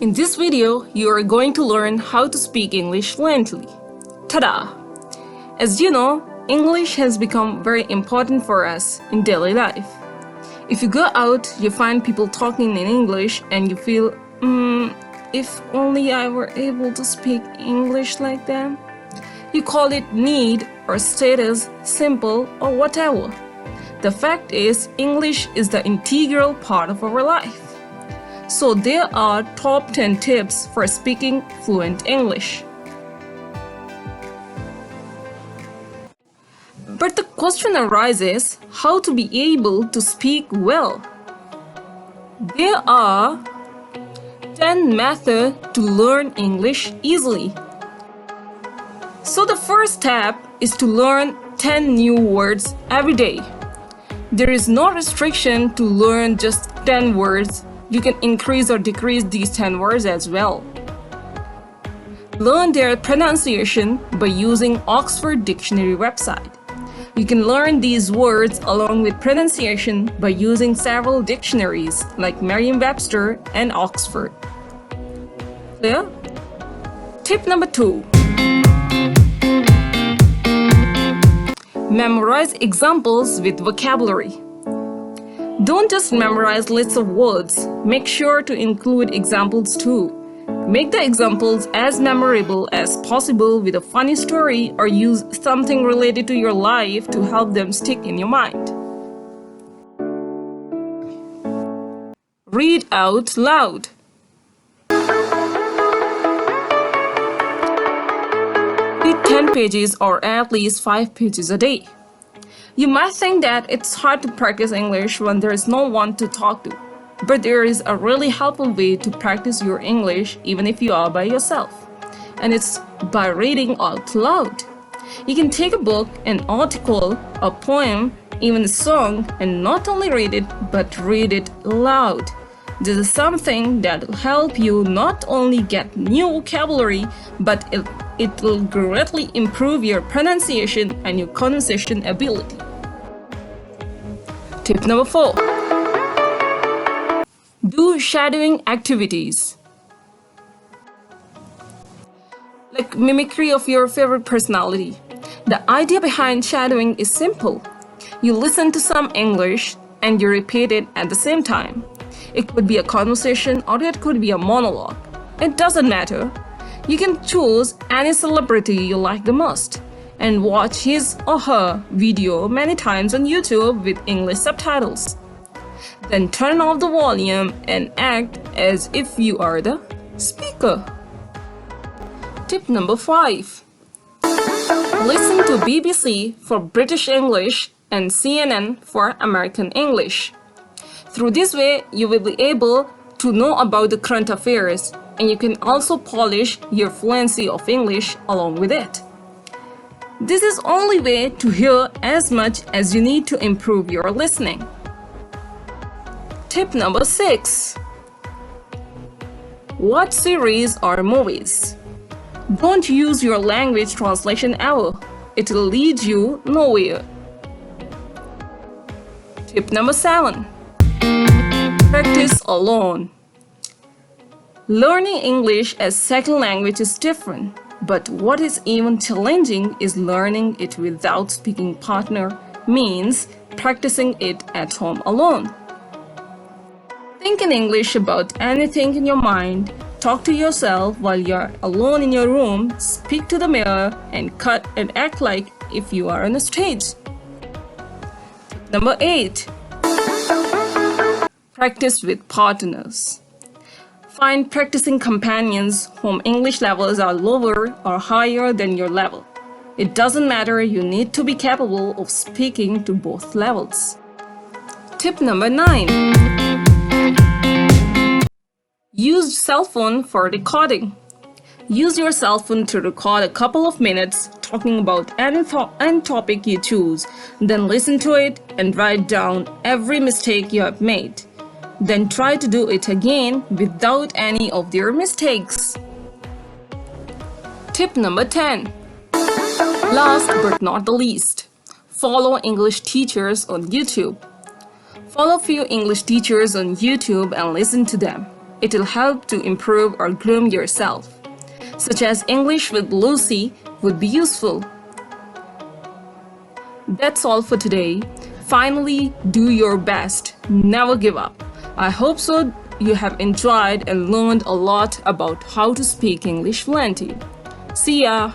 In this video, you are going to learn how to speak English fluently. Ta-da! As you know, English has become very important for us in daily life. If you go out, you find people talking in English and you feel, if only I were able to speak English like them. You call it need or status, simple or whatever. The fact is, English is the integral part of our life. So there are top 10 tips for speaking fluent English. But the question arises, how to be able to speak well? There are 10 methods to learn English easily. So the first step is to learn 10 new words every day. There is no restriction to learn just 10 words. You can increase or decrease these 10 words as well. Learn their pronunciation by using Oxford Dictionary website. You can learn these words along with pronunciation by using several dictionaries like Merriam-Webster and Oxford. Clear? Tip number 2. Memorize examples with vocabulary. Don't just memorize lists of words. Make sure to include examples too. Make the examples as memorable as possible with a funny story or use something related to your life to help them stick in your mind. Read out loud. Read 10 pages or at least 5 pages a day. You might think that it's hard to practice English when there is no one to talk to, but there is a really helpful way to practice your English even if you are by yourself, and it's by reading out loud. You can take a book, an article, a poem, even a song, and not only read it, but read it loud. This is something that will help you not only get new vocabulary, but it will greatly improve your pronunciation and your conversation ability. Tip number 4. Do shadowing activities. Like mimicry of your favorite personality. The idea behind shadowing is simple. You listen to some English and you repeat it at the same time. It could be a conversation or it could be a monologue. It doesn't matter. You can choose any celebrity you like the most and watch his or her video many times on YouTube with English subtitles. Then turn off the volume and act as if you are the speaker. Tip number 5. Listen to BBC for British English and CNN for American English. Through this way, you will be able to know about the current affairs, and you can also polish your fluency of English along with it. This is the only way to hear as much as you need to improve your listening. Tip number 6. Watch series or movies. Don't use your language translation ever. It will lead you nowhere. Tip number 7. Practice alone. Learning English as second language is different, but what is even challenging is learning it without speaking partner, means practicing it at home alone. Think in English about anything in your mind, talk to yourself while you're alone in your room, speak to the mirror, and cut and act like if you are on a stage. Number 8. Practice with partners. Find practicing companions whom English levels are lower or higher than your level. It doesn't matter, you need to be capable of speaking to both levels. Tip number 9. Use cell phone for recording. Use your cell phone to record a couple of minutes talking about any topic you choose. Then listen to it and write down every mistake you have made. Then try to do it again without any of their mistakes. Tip number 10. Last but not the least, follow English teachers on YouTube. Follow few English teachers on YouTube and listen to them. It'll help to improve or groom yourself, such as English with Lucy would be useful. That's all for today. Finally, do your best. Never give up. I hope so you have enjoyed and learned a lot about how to speak English fluently. See ya!